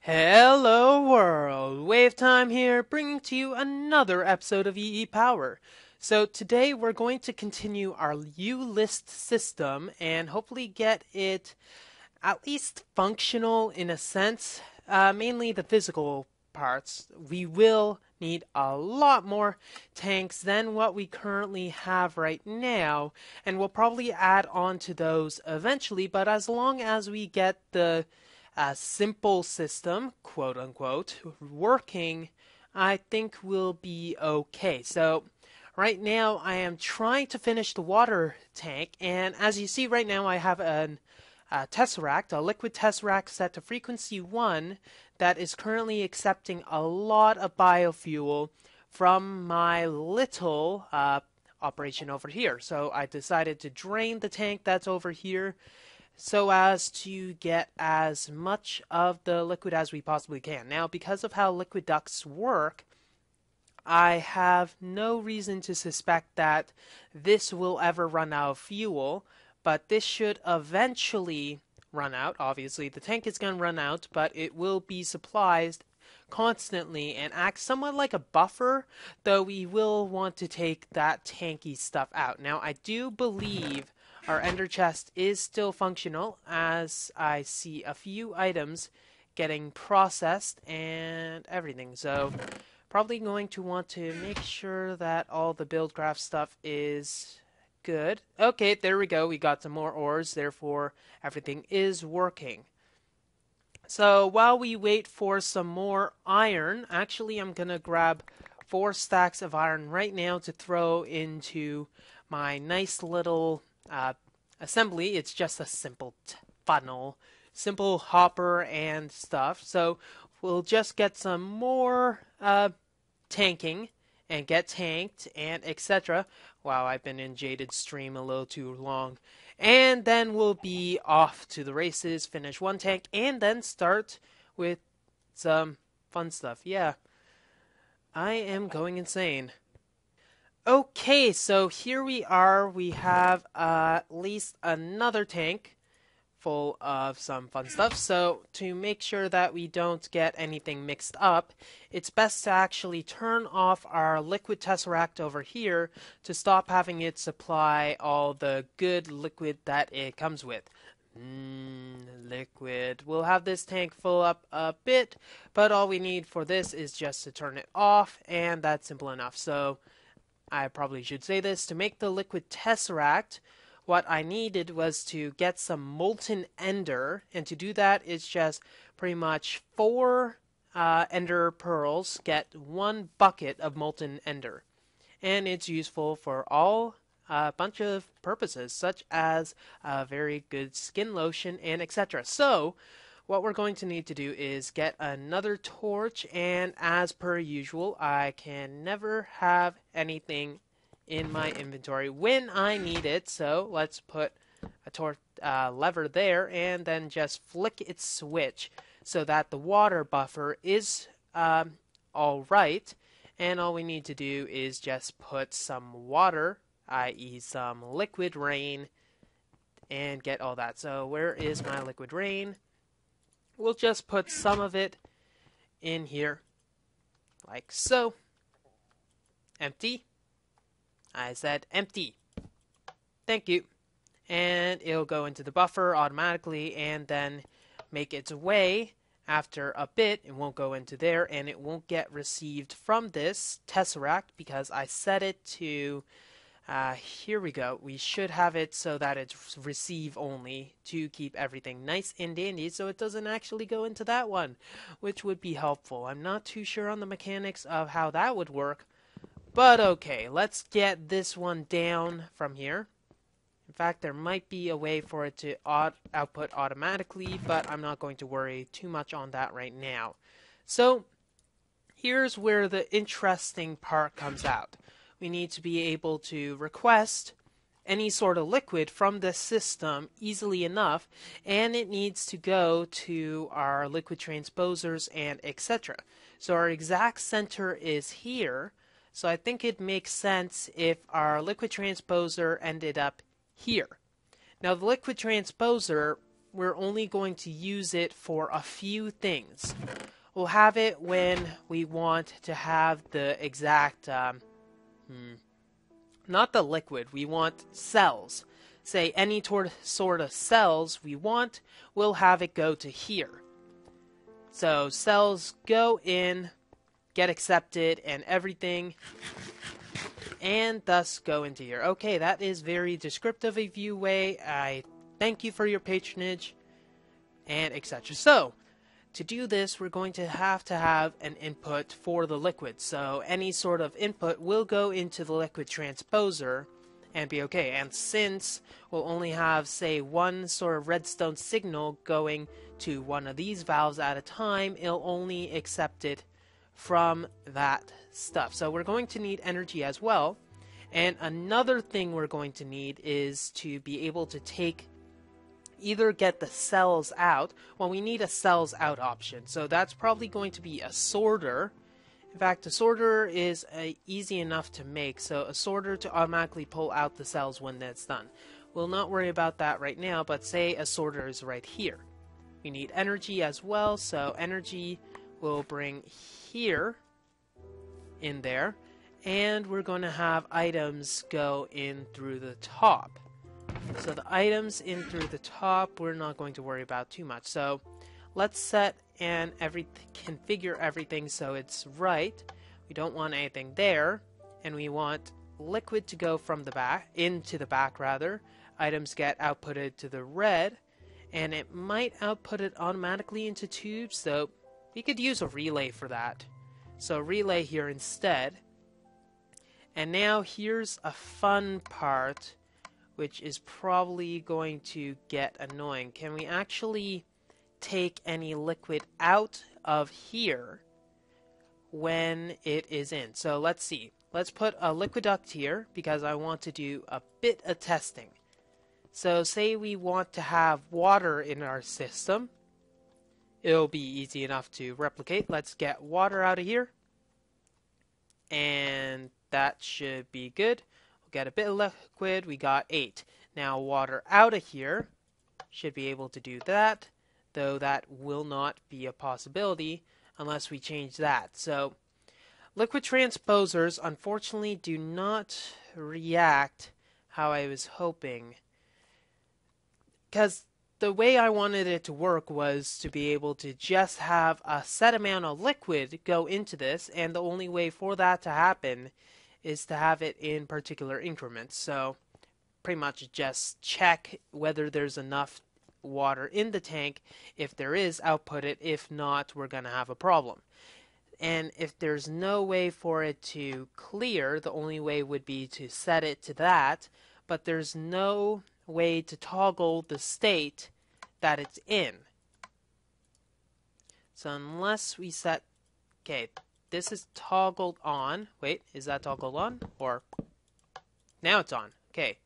Hello world, WayofTime here, bringing to you another episode of EEPower. So today we're going to continue our U-list system and hopefully get it at least functional in a sense, mainly the physical parts. We will need a lot more tanks than what we currently have right now, and we'll probably add on to those eventually, but as long as we get the simple system, quote unquote, working, I think we'll be okay. So right now I am trying to finish the water tank, and as you see right now I have a Tesseract, a liquid Tesseract set to frequency 1 that is currently accepting a lot of biofuel from my little operation over here. So I decided to drain the tank that's over here so as to get as much of the liquid as we possibly can. Now, because of how liquid ducts work, I have no reason to suspect that this will ever run out of fuel, but this should eventually run out. Obviously, the tank is going to run out, but it will be supplied constantly and act somewhat like a buffer, though we will want to take that tanky stuff out. Now, I do believe our ender chest is still functional, as I see a few items getting processed and everything. So probably going to want to make sure that all the buildcraft stuff is good. Okay, there we go. We got some more ores, therefore everything is working. So while we wait for some more iron, actually I'm going to grab 4 stacks of iron right now to throw into my nice little assembly. It's just a simple funnel, simple hopper and stuff. So we'll just get some more tanking and get tanked and etc. Wow, I've been in Jaded stream a little too long. And then we'll be off to the races, finish one tank, and then start with some fun stuff. Yeah, I am going insane. Okay, so here we are. We have at least another tank full of some fun stuff. So to make sure that we don't get anything mixed up, it's best to actually turn off our liquid Tesseract over here to stop having it supply all the good liquid that it comes with. Liquid. We'll have this tank full up a bit, but all we need for this is just to turn it off, and that's simple enough. So I probably should say this, to make the liquid Tesseract, what I needed was to get some molten ender, and to do that it's just pretty much 4 ender pearls get 1 bucket of molten ender. And it's useful for all a bunch of purposes, such as a very good skin lotion and etc. So what we're going to need to do is get another torch, and as per usual, I can never have anything in my inventory when I need it, so let's put a torch lever there and then just flick its switch so that the water buffer is alright, and all we need to do is just put some water, i.e. some liquid rain, and get all that. So where is my liquid rain? We'll just put some of it in here, like so. Empty. I said empty. Thank you. And it'll go into the buffer automatically and then make its way. After a bit, it won't go into there and it won't get received from this Tesseract because I set it to here we go. We should have it so that it's receive only to keep everything nice and dandy so it doesn't actually go into that one, which would be helpful. I'm not too sure on the mechanics of how that would work, but okay, let's get this one down from here. In fact, there might be a way for it to output automatically, but I'm not going to worry too much on that right now. So here's where the interesting part comes out. We need to be able to request any sort of liquid from this system easily enough, and it needs to go to our liquid transposers and etc. So our exact center is here, so I think it makes sense if our liquid transposer ended up here. Now the liquid transposer we're only going to use it for a few things. We'll have it when we want to have the exact, not the liquid, we want cells. Say any sort of cells we want, we'll have it go to here. So cells go in, get accepted, and everything, and thus go into here. Okay, that is very descriptive of you, Way. I thank you for your patronage, and etc. So, to do this, we're going to have an input for the liquid. So any sort of input will go into the liquid transposer and be okay. And since we'll only have, say, one sort of redstone signal going to one of these valves at a time, it'll only accept it from that stuff. So we're going to need energy as well. And another thing we're going to need is to be able to either get the cells out. Well, we need a cells out option. So that's probably going to be a sorter. In fact, a sorter is easy enough to make. So a sorter to automatically pull out the cells when that's done. We'll not worry about that right now, but say a sorter is right here. We need energy as well, so energy will bring here in there, and we're going to have items go in through the top. So the items in through the top we're not going to worry about too much. So let's set and configure everything so it's right. We don't want anything there, and we want liquid to go from the back into the back rather. Items get outputted to the red, and it might output it automatically into tubes, so we could use a relay for that. So relay here instead. And now here's a fun part, which is probably going to get annoying. Can we actually take any liquid out of here when it is in? So let's see. Let's put a liquid duct here because I want to do a bit of testing. So say we want to have water in our system. It'll be easy enough to replicate. Let's get water out of here. And that should be good. We'll get a bit of liquid. We got 8. Now water out of here. Should be able to do that. Though that will not be a possibility unless we change that. So liquid transposers unfortunately do not react how I was hoping. Because the way I wanted it to work was to be able to just have a set amount of liquid go into this, and the only way for that to happen is to have it in particular increments. So pretty much just check whether there's enough water in the tank. If there is, output it. If not, we're going to have a problem. And if there's no way for it to clear, the only way would be to set it to that, but there's no way to toggle the state that it's in. So unless we set, okay, this is toggled on. Wait, is that toggled on? Or now it's on. Okay,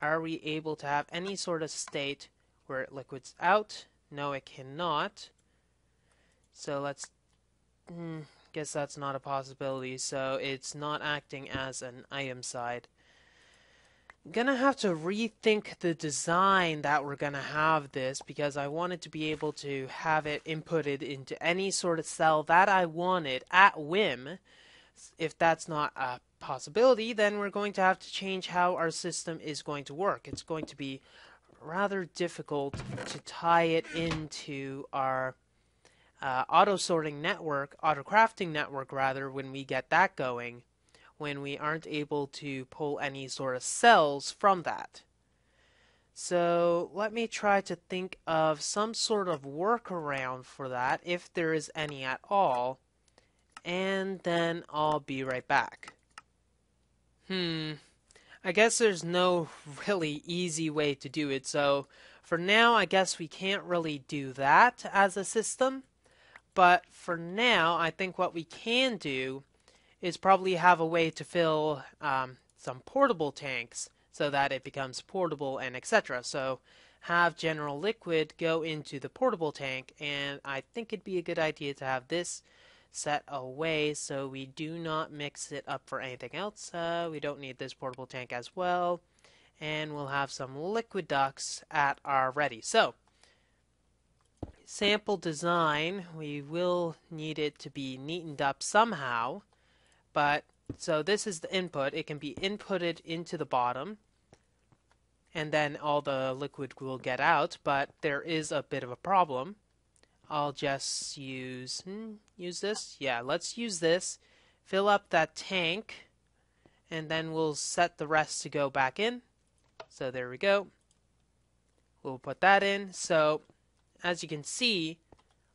are we able to have any sort of state where it liquids out? No, it cannot. So let's guess that's not a possibility. So it's not acting as an item side. Gonna have to rethink the design that we're gonna have this, because I wanted to be able to have it inputted into any sort of cell that I wanted at whim. If that's not a possibility, then we're going to have to change how our system is going to work. It's going to be rather difficult to tie it into our auto-sorting network, auto-crafting network rather, when we get that going, when we aren't able to pull any sort of cells from that. So let me try to think of some sort of workaround for that, if there is any at all, and then I'll be right back. I guess there's no really easy way to do it, so for now I guess we can't really do that as a system, but for now I think what we can do is probably have a way to fill some portable tanks so that it becomes portable and etc. So have general liquid go into the portable tank, and I think it'd be a good idea to have this set away so we do not mix it up for anything else. We don't need this portable tank as well, and we'll have some liquid ducts at our ready. So sample design, we will need it to be neatened up somehow. But so this is the input. It can be inputted into the bottom, and then all the liquid will get out. But there is a bit of a problem. I'll just use this. Yeah, let's use this. Fill up that tank, and then we'll set the rest to go back in. So there we go. We'll put that in. So as you can see,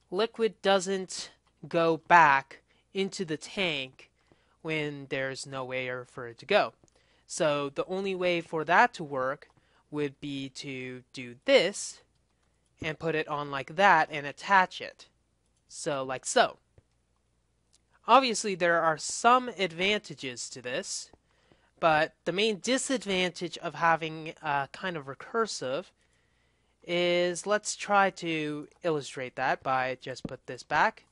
liquid doesn't go back into the tank when there's nowhere for it to go. So the only way for that to work would be to do this and put it on like that and attach it. So like so. Obviously there are some advantages to this, but the main disadvantage of having kind of recursive is, let's try to illustrate that by just put this back.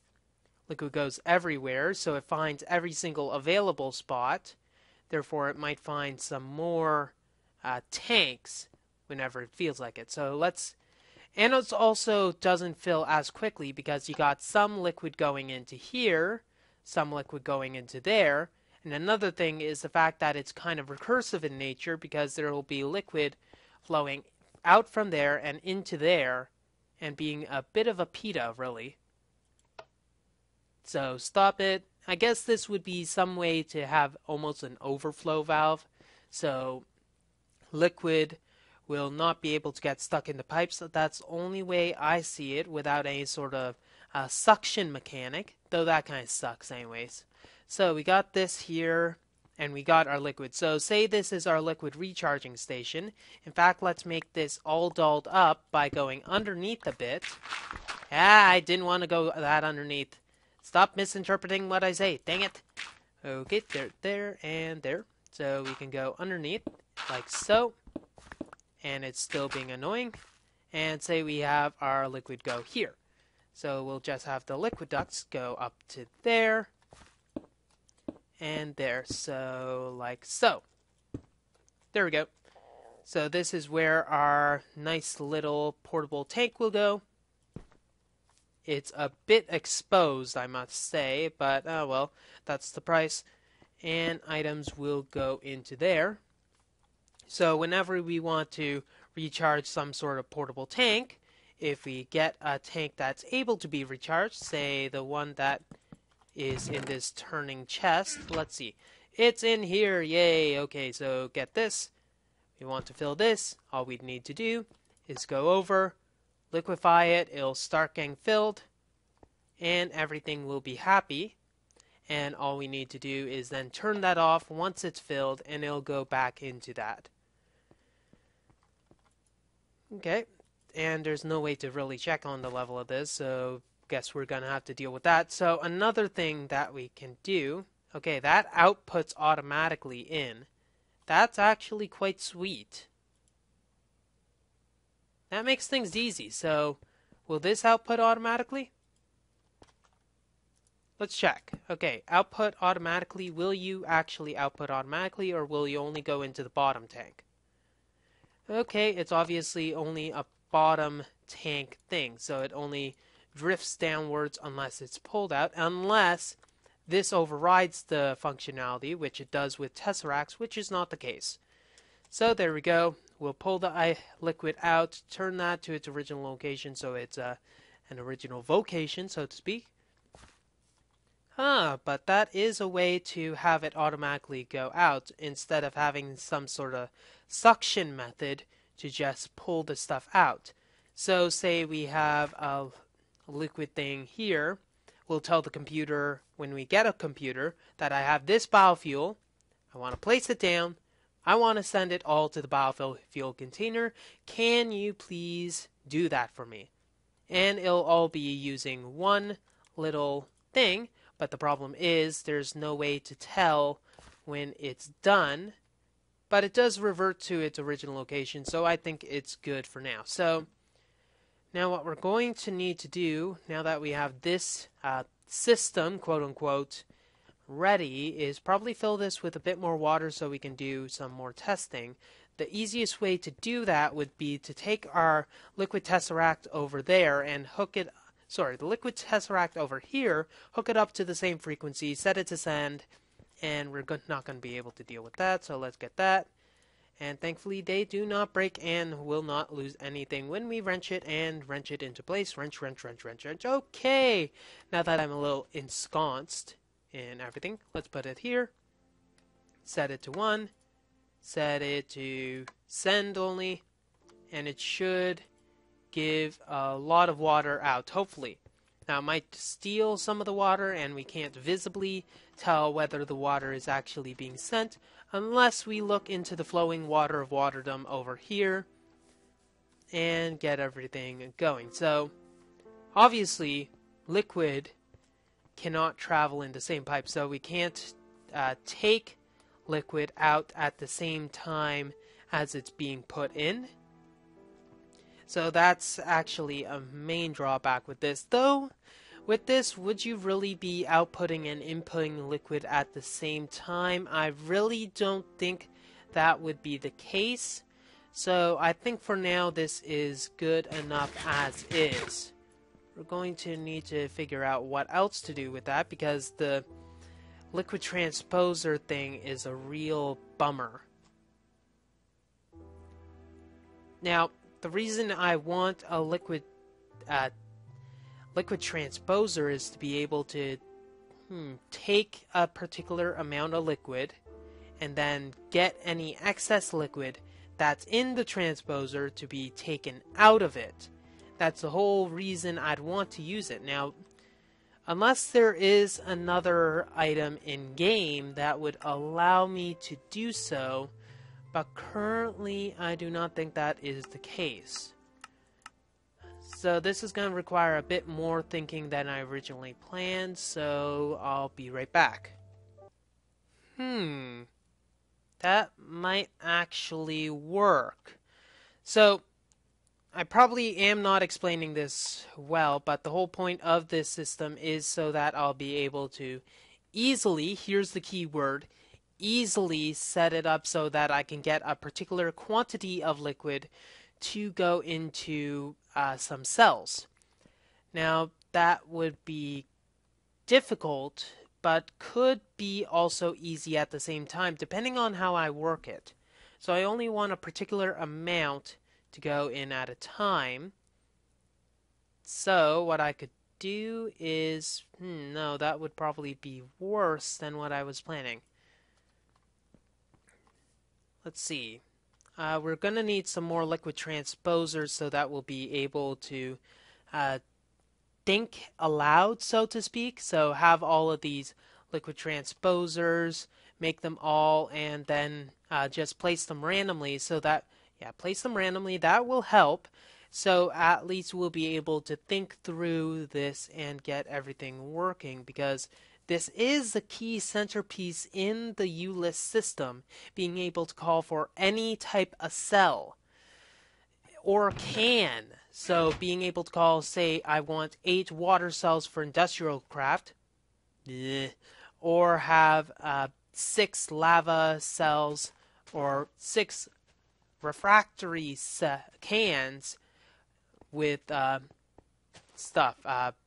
Liquid goes everywhere, so it finds every single available spot. Therefore, it might find some more tanks whenever it feels like it. So let's, and it also doesn't fill as quickly because you got some liquid going into here, some liquid going into there. And another thing is the fact that it's kind of recursive in nature because there will be liquid flowing out from there and into there and being a bit of a pita, really. So stop it. I guess this would be some way to have almost an overflow valve. So liquid will not be able to get stuck in the pipes. That's the only way I see it without any sort of suction mechanic, though that kind of sucks anyways. So we got this here, and we got our liquid. So say this is our liquid recharging station. In fact, let's make this all dolled up by going underneath a bit. I didn't want to go that underneath. Stop misinterpreting what I say. Dang it. Okay, there, and there. So we can go underneath, like so. And it's still being annoying. And say we have our liquid go here. So we'll just have the liquid ducts go up to there. And there, so like so. There we go. So this is where our nice little portable tank will go. It's a bit exposed, I must say, but well, that's the price. And items will go into there. So whenever we want to recharge some sort of portable tank, if we get a tank that's able to be recharged, say the one that is in this turning chest. Let's see. It's in here. Yay. Okay, so get this. We want to fill this. All we need to do is go over, liquefy it. It'll start getting filled, and everything will be happy. And all we need to do is then turn that off once it's filled, and it'll go back into that. Okay. And there's no way to really check on the level of this, so guess we're going to have to deal with that. So another thing that we can do, okay, that outputs automatically in. That's actually quite sweet. That makes things easy. So will this output automatically? Let's check. Okay, output automatically. Will you actually output automatically, or will you only go into the bottom tank? Okay, it's obviously only a bottom tank thing, so it only drifts downwards unless it's pulled out, unless this overrides the functionality, which it does with Tesseracts, which is not the case. So there we go. We'll pull the liquid out, turn that to its original location, so it's an original vocation, so to speak. But that is a way to have it automatically go out instead of having some sort of suction method to just pull the stuff out. So say we have a liquid thing here. We'll tell the computer when we get a computer that I have this biofuel. I want to place it down. I want to send it all to the biofuel container. Can you please do that for me? And it'll all be using one little thing, but the problem is there's no way to tell when it's done, but it does revert to its original location, so I think it's good for now. So now what we're going to need to do, now that we have this system, quote-unquote, ready, is probably fill this with a bit more water so we can do some more testing. the easiest way to do that would be to take our liquid tesseract over there and hook it, sorry, the liquid tesseract over here, hook it up to the same frequency, set it to send, and we're not going to be able to deal with that, so let's get that. And thankfully they do not break and will not lose anything when we wrench it and wrench it into place. Wrench, wrench, wrench, wrench, wrench. Okay, now that I'm a little ensconced in everything, let's put it here. Set it to 1. Set it to send only. And it should give a lot of water out, hopefully. Now it might steal some of the water and we can't visibly tell whether the water is actually being sent unless we look into the flowing water of waterdom over here and get everything going. So obviously liquid cannot travel in the same pipe, so we can't take liquid out at the same time as it's being put in. So that's actually a main drawback with this. Though, with this, would you really be outputting and inputting liquid at the same time? I really don't think that would be the case. So I think for now this is good enough as is. We're going to need to figure out what else to do with that because the liquid transposer thing is a real bummer. Now, the reason I want a liquid transposer is to be able to take a particular amount of liquid and then get any excess liquid that's in the transposer to be taken out of it. That's the whole reason I'd want to use it. Now, unless there is another item in game that would allow me to do so, but currently I do not think that is the case. So this is going to require a bit more thinking than I originally planned, so I'll be right back. That might actually work. So I probably am not explaining this well, but the whole point of this system is so that I'll be able to easily, here's the key word, easily set it up so that I can get a particular quantity of liquid to go into some cells. Now that would be difficult, but could be also easy at the same time, depending on how I work it. So I only want a particular amount to go in at a time. So what I could do is, no, that would probably be worse than what I was planning. Let's see. We're going to need some more liquid transposers so that we'll be able to think aloud, so to speak. So have all of these liquid transposers, make them all, and then just place them randomly so that, place them randomly. That will help. So at least we'll be able to think through this and get everything working, because this is the key centerpiece in the UList system, being able to call for any type of cell or can. So being able to call, say, I want 8 water cells for industrial craft, or have 6 lava cells or 6 refractory cans with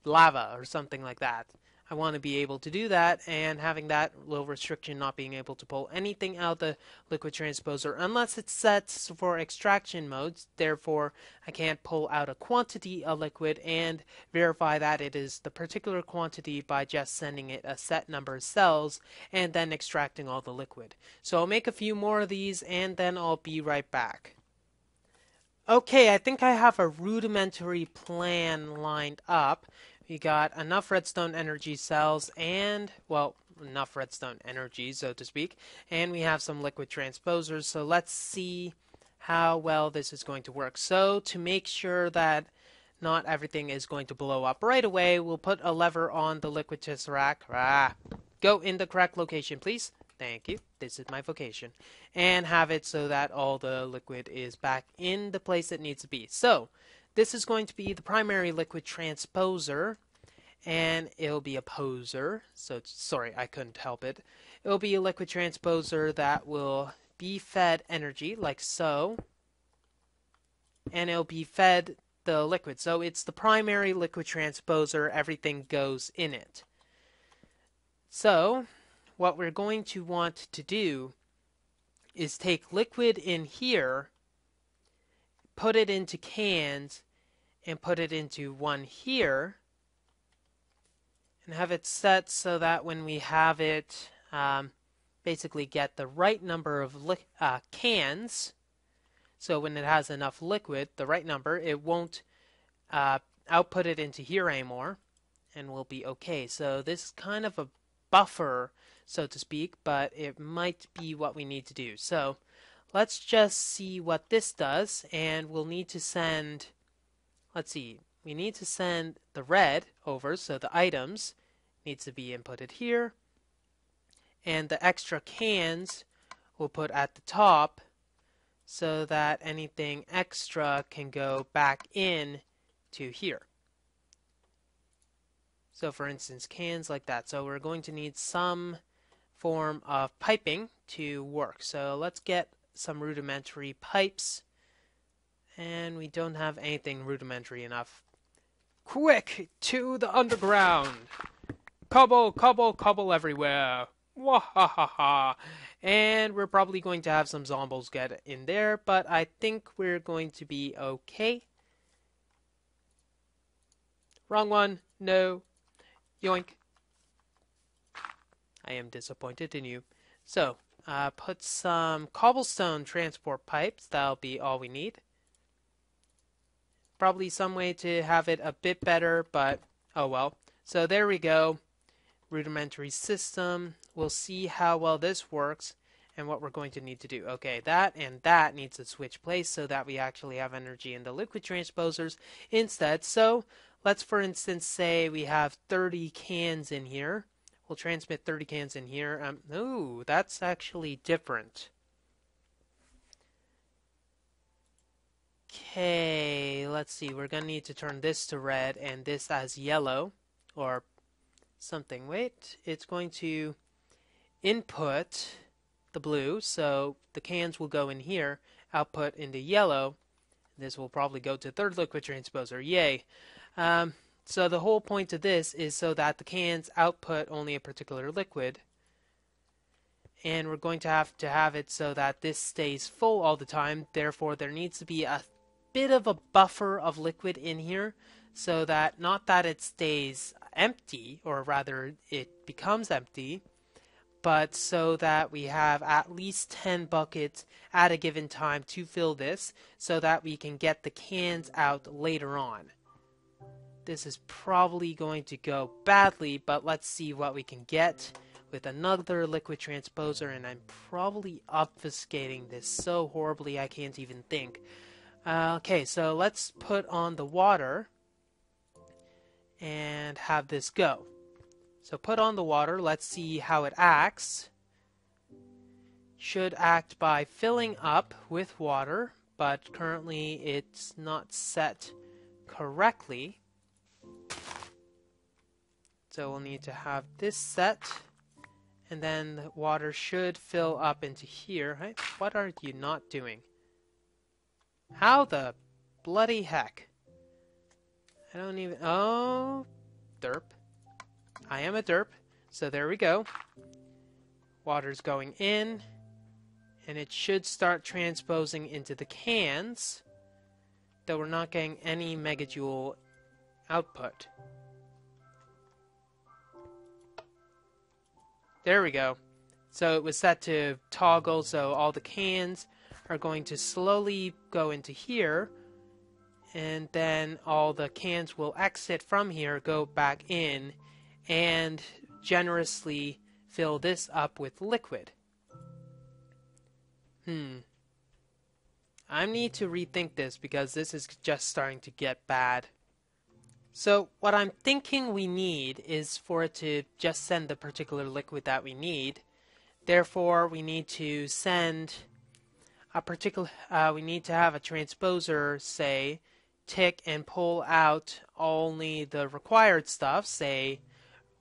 lava or something like that. I want to be able to do that, and having that low restriction, not being able to pull anything out of the liquid transposer unless it's set for extraction modes. Therefore, I can't pull out a quantity of liquid and verify that it is the particular quantity by just sending it a set number of cells and then extracting all the liquid. So I'll make a few more of these and then I'll be right back. Okay, I think I have a rudimentary plan lined up. We got enough redstone energy cells and, well, enough redstone energy, so to speak, and we have some liquid transposers. So let's see how well this is going to work. So to make sure that not everything is going to blow up right away, we'll put a lever on the liquid tesseract. Go in the correct location, please. Thank you. This is my vocation. And have it so that all the liquid is back in the place it needs to be. So this is going to be the primary liquid transposer, and it'll be a poser. So sorry, I couldn't help it. It'll be a liquid transposer that will be fed energy like so, and it'll be fed the liquid. So it's the primary liquid transposer, everything goes in it. So what we're going to want to do is take liquid in here, put it into cans, and put it into one here, and have it set so that when we have it, basically get the right number of cans. So when it has enough liquid, the right number, it won't output it into here anymore, and we'll be okay. So this is kind of a buffer, so to speak, but it might be what we need to do. So let's just see what this does, and we'll need to send, let's see, we need to send the red over, so the items needs to be inputted here, and the extra cans we'll put at the top so that anything extra can go back in to here. So for instance, cans like that. So we're going to need some form of piping to work. So let's get some rudimentary pipes, and we don't have anything rudimentary enough. Quick, to the underground! Cobble, cobble, cobble everywhere! Wahahaha! And we're probably going to have some zombies get in there, but I think we're going to be okay. Wrong one. No. Yoink. I am disappointed in you. So, put some cobblestone transport pipes. That'll be all we need. Probably some way to have it a bit better, but oh well. So there we go. Rudimentary system. We'll see how well this works and what we're going to need to do. Okay, that and that needs to switch place so that we actually have energy in the liquid transposers instead. So let's, for instance, say we have 30 cans in here. We'll transmit 30 cans in here. Ooh, that's actually different. Okay, let's see. We're going to need to turn this to red and this as yellow or something. Wait, it's going to input the blue, so the cans will go in here, output into yellow. This will probably go to third liquid transposer. Yay. So the whole point of this is so that the cans output only a particular liquid, and we're going to have it so that this stays full all the time. Therefore, there needs to be a bit of a buffer of liquid in here so that not that it stays empty, or rather it becomes empty, but so that we have at least 10 buckets at a given time to fill this so that we can get the cans out later on. This is probably going to go badly, but let's see what we can get with another liquid transposer, and I'm probably obfuscating this so horribly I can't even think. Okay, so let's put on the water and have this go. So put on the water, let's see how it acts. Should act by filling up with water, but currently it's not set correctly. So we'll need to have this set, and then the water should fill up into here. Right? What are you not doing? How the bloody heck? I don't even... Oh, derp. I am a derp. So there we go. Water's going in, and it should start transposing into the cans, though we're not getting any megajoule output. There we go. So it was set to toggle, so all the cans are going to slowly go into here, and then all the cans will exit from here, go back in, and generously fill this up with liquid. I need to rethink this because this is just starting to get bad. So what I'm thinking we need is for it to just send the particular liquid that we need. Therefore, we need to send a particular, we need to have a transposer, say, tick and pull out only the required stuff, say,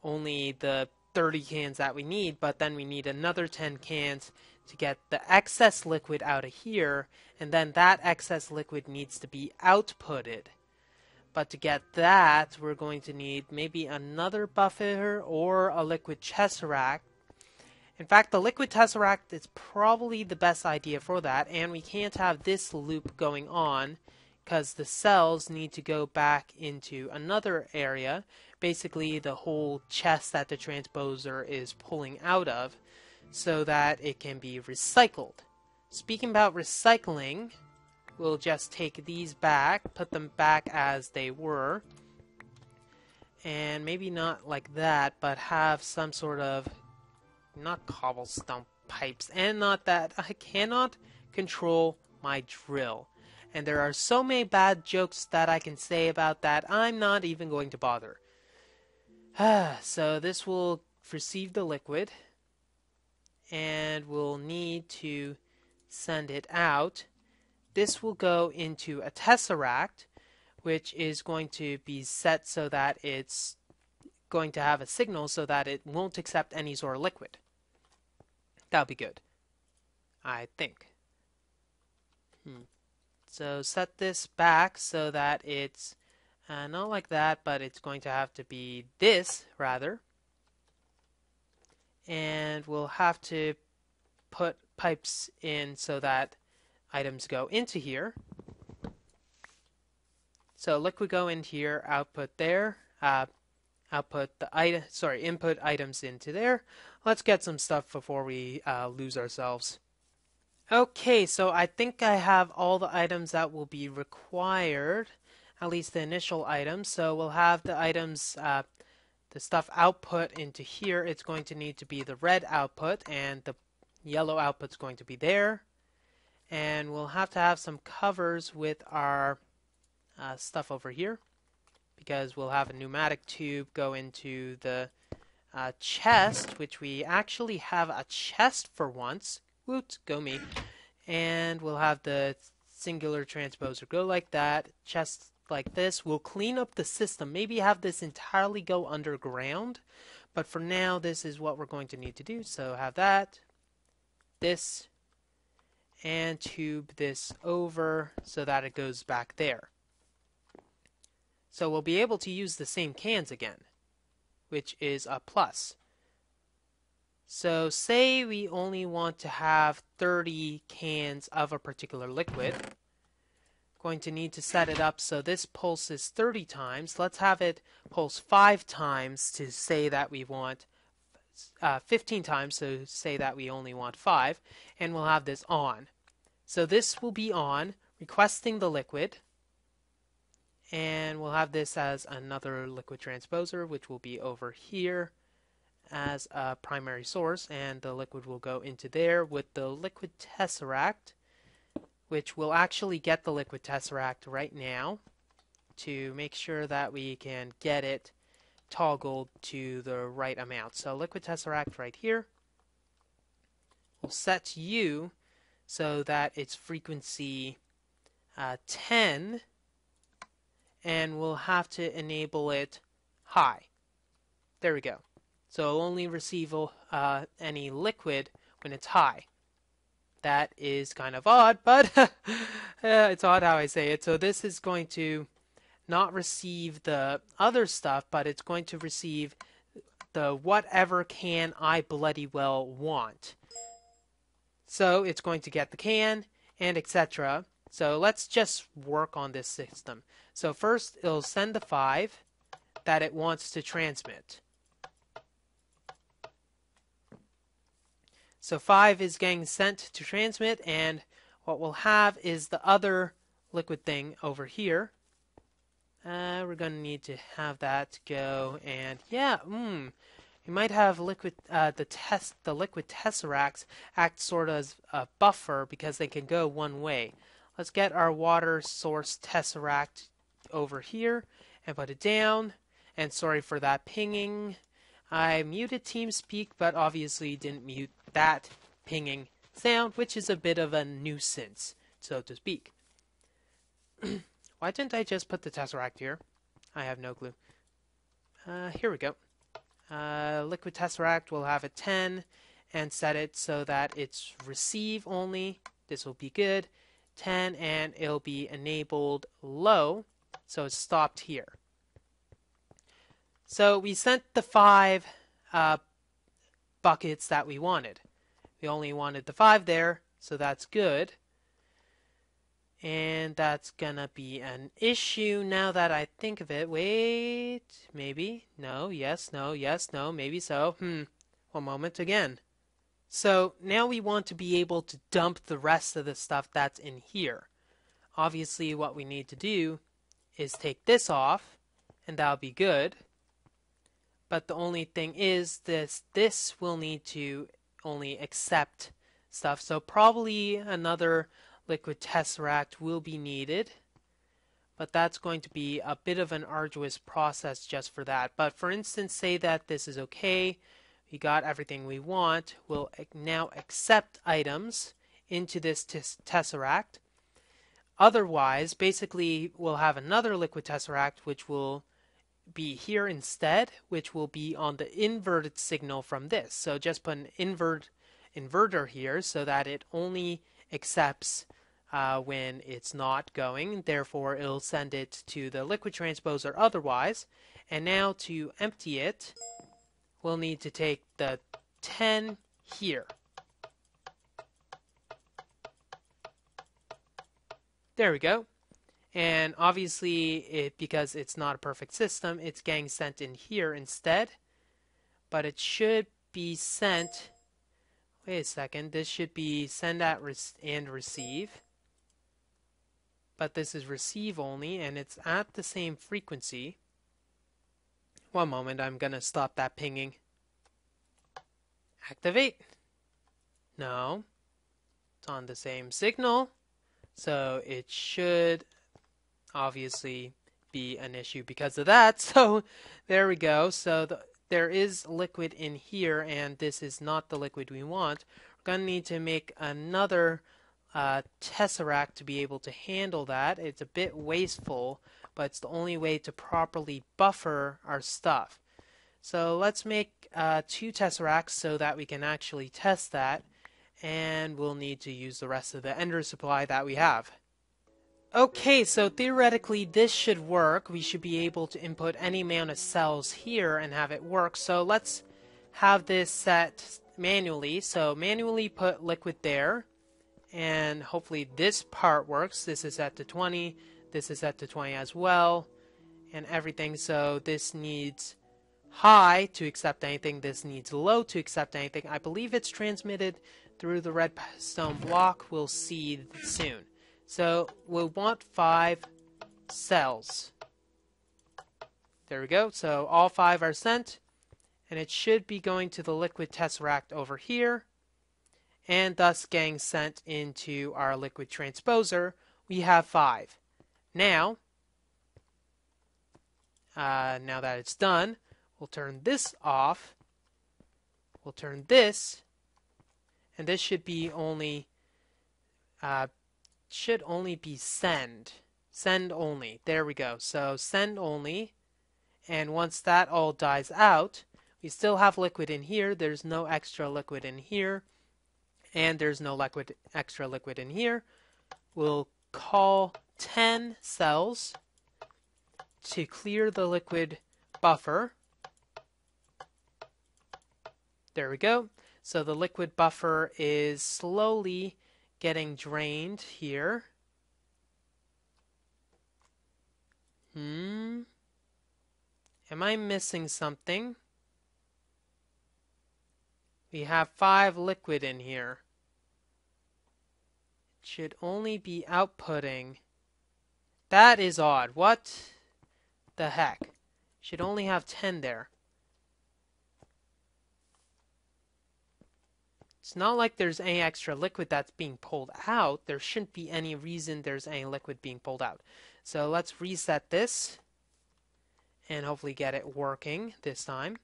only the 30 cans that we need, but then we need another 10 cans to get the excess liquid out of here, and then that excess liquid needs to be outputted. But to get that, we're going to need maybe another buffer or a liquid tesseract. In fact, the liquid tesseract is probably the best idea for that, and we can't have this loop going on because the cells need to go back into another area, basically the whole chest that the transposer is pulling out of, so that it can be recycled. Speaking about recycling, we'll just take these back, put them back as they were, and maybe not like that, but have some sort of, not cobblestone pipes, and not that. I cannot control my drill. And there are so many bad jokes that I can say about that, I'm not even going to bother. So this will receive the liquid, and we'll need to send it out. This will go into a tesseract, which is going to be set so that it's going to have a signal so that it won't accept any sort of liquid. That'll be good, I think. So set this back so that it's not like that, but it's going to have to be this, rather. And we'll have to put pipes in so that items go into here. So liquid go in here, output there, input items into there. Let's get some stuff before we lose ourselves. Okay, so I think I have all the items that will be required, at least the initial items. So we'll have the items, the stuff output into here. It's going to need to be the red output, and the yellow output's going to be there. And we'll have to have some covers with our stuff over here, because we'll have a pneumatic tube go into the chest, which we actually have a chest for once. Woot, go me. And we'll have the singular transposer go like that, chest like this. We'll clean up the system, maybe have this entirely go underground, but for now this is what we're going to need to do. So have that, this, and tube this over so that it goes back there. So we'll be able to use the same cans again, which is a plus. So say we only want to have 30 cans of a particular liquid. Going to need to set it up so this pulses 30 times. Let's have it pulse 5 times to say that we want 15 times, so say that we only want 5, and we'll have this on. So this will be on, requesting the liquid, and we'll have this as another liquid transposer, which will be over here as a primary source, and the liquid will go into there with the liquid tesseract, which will actually get the liquid tesseract right now to make sure that we can get it toggled to the right amount. So liquid tesseract right here. We'll set U so that it's frequency 10, and we'll have to enable it high. There we go. So it'll only receive any liquid when it's high. That is kind of odd, but it's odd how I say it. So this is going to not receive the other stuff, but it's going to receive the whatever can I bloody well want. So it's going to get the can and etc. So let's just work on this system. So first it'll send the 5 that it wants to transmit. So 5 is getting sent to transmit, and what we'll have is the other liquid thing over here. We're going to need to have that go, and yeah, we might have liquid the liquid tesseracts act sort of as a buffer because they can go one way. Let's get our water source tesseract over here and put it down. And sorry for that pinging. I muted TeamSpeak, but obviously didn't mute that pinging sound, which is a bit of a nuisance, so to speak. Why didn't I just put the Tesseract here? I have no clue. Here we go. Liquid Tesseract will have a 10, and set it so that it's receive only. This will be good. 10, and it'll be enabled low, so it's stopped here. So we sent the 5 buckets that we wanted. We only wanted the 5 there, so that's good. And that's gonna be an issue now that I think of it. Wait, maybe, no, yes, no, yes, no, maybe so. One moment again. So now we want to be able to dump the rest of the stuff that's in here. Obviously what we need to do is take this off, and that'll be good. But the only thing is this will need to only accept stuff. So probably another liquid tesseract will be needed. But that's going to be a bit of an arduous process just for that. But for instance, say that this is okay. We got everything we want. We'll now accept items into this tesseract. Otherwise, basically, we'll have another liquid tesseract which will be here instead, which will be on the inverted signal from this. So just put an inverter here so that it only accepts when it's not going. Therefore, it'll send it to the liquid transposer otherwise. And now to empty it, we'll need to take the 10 here. There we go. And obviously, because it's not a perfect system, it's getting sent in here instead. But it should be sent, wait a second, this should be send at and receive. But this is receive only, and it's at the same frequency. One moment, I'm going to stop that pinging. Activate. No. It's on the same signal. So it should obviously be an issue because of that. So there we go. So there is liquid in here, and this is not the liquid we want. We're going to need to make another tesseract to be able to handle that. It's a bit wasteful, but it's the only way to properly buffer our stuff. So let's make 2 tesseracts so that we can actually test that, and we'll need to use the rest of the ender supply that we have. Okay, so theoretically this should work. We should be able to input any amount of cells here and have it work. So let's have this set manually. So manually put liquid there, and hopefully this part works. This is set to 20, this is set to 20 as well, and everything. So this needs high to accept anything, this needs low to accept anything. I believe it's transmitted through the redstone block. We'll see soon. So we'll want 5 cells. There we go. So all 5 are sent, and it should be going to the liquid tesseract over here, and thus getting sent into our liquid transposer. We have 5. Now that it's done, we'll turn this off. We'll turn this, and this should be only be send only. There we go. So send only, and once that all dies out, we still have liquid in here. There's no extra liquid in here, and there's no extra liquid in here. We'll call 10 cells to clear the liquid buffer. There we go. So the liquid buffer is slowly getting drained here. Am I missing something? We have 5 liquid in here. It should only be outputting. That is odd. What the heck? Should only have 10 there. It's not like there's any extra liquid that's being pulled out. There shouldn't be any reason there's any liquid being pulled out. So let's reset this and hopefully get it working this time.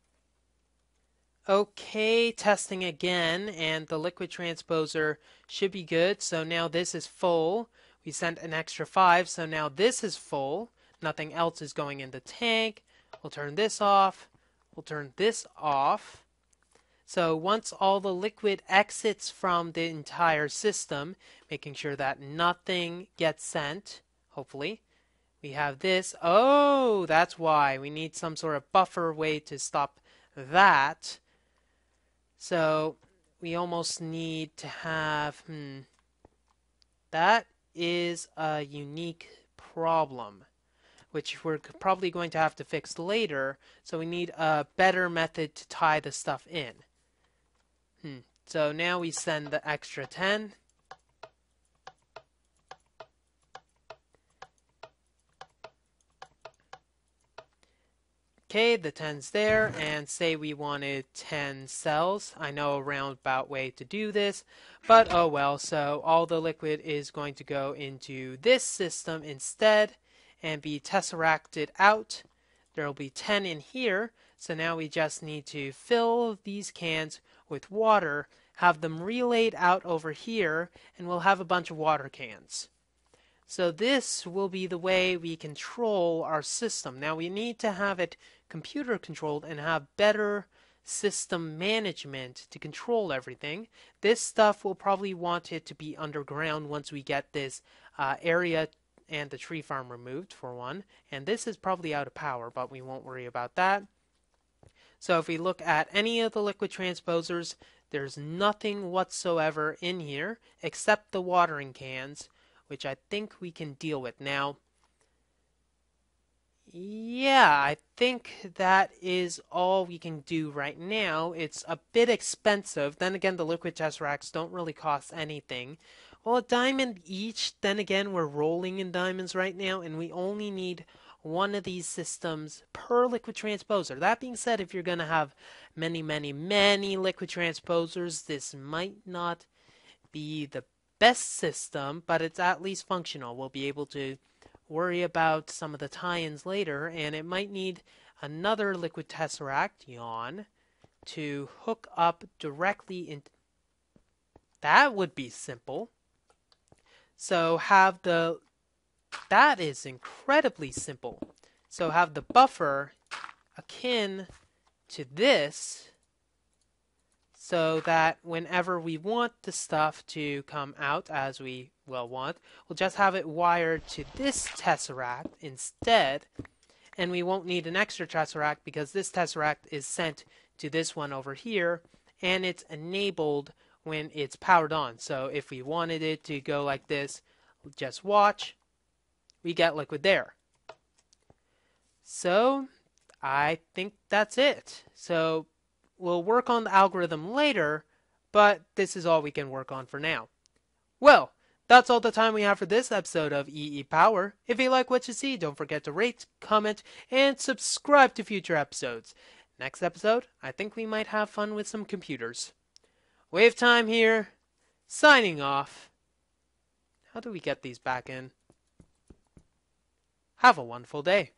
Okay, testing again, and the liquid transposer should be good. So now this is full. We sent an extra 5, so now this is full. Nothing else is going in the tank. We'll turn this off. We'll turn this off. So once all the liquid exits from the entire system, making sure that nothing gets sent, hopefully, we have this. Oh, that's why. We need some sort of buffer way to stop that. So we almost need to have, that is a unique problem, which we're probably going to have to fix later. So we need a better method to tie the stuff in. So now we send the extra 10. Okay, the 10's there, and say we wanted 10 cells. I know a roundabout way to do this, but oh well. So all the liquid is going to go into this system instead and be tesseracted out. There will be 10 in here, so now we just need to fill these cans with water, have them relayed out over here, and we'll have a bunch of water cans. So this will be the way we control our system. Now we need to have it computer controlled and have better system management to control everything. This stuff will probably want it to be underground once we get this area and the tree farm removed, for one. And this is probably out of power, but we won't worry about that. So if we look at any of the liquid transposers, there's nothing whatsoever in here except the watering cans, which I think we can deal with now. Yeah, I think that is all we can do right now. It's a bit expensive. Then again, the liquid tesseracts don't really cost anything. Well, a diamond each. Then again, we're rolling in diamonds right now, and we only need one of these systems per liquid transposer. That being said, if you're going to have many liquid transposers, this might not be the best system, but it's at least functional. We'll be able to worry about some of the tie-ins later, and it might need another liquid tesseract, yawn, to hook up directly into. That would be simple. So have the. That is incredibly simple. So have the buffer akin to this, so that whenever we want the stuff to come out, as we will want, we'll just have it wired to this tesseract instead, and we won't need an extra tesseract because this tesseract is sent to this one over here, and it's enabled when it's powered on. So if we wanted it to go like this, just watch, we get liquid there. So I think that's it. So we'll work on the algorithm later, but this is all we can work on for now. Well, that's all the time we have for this episode of EEPower. If you like what you see, don't forget to rate, comment, and subscribe to future episodes. Next episode, I think we might have fun with some computers. WayofTime here, signing off. How do we get these back in? Have a wonderful day.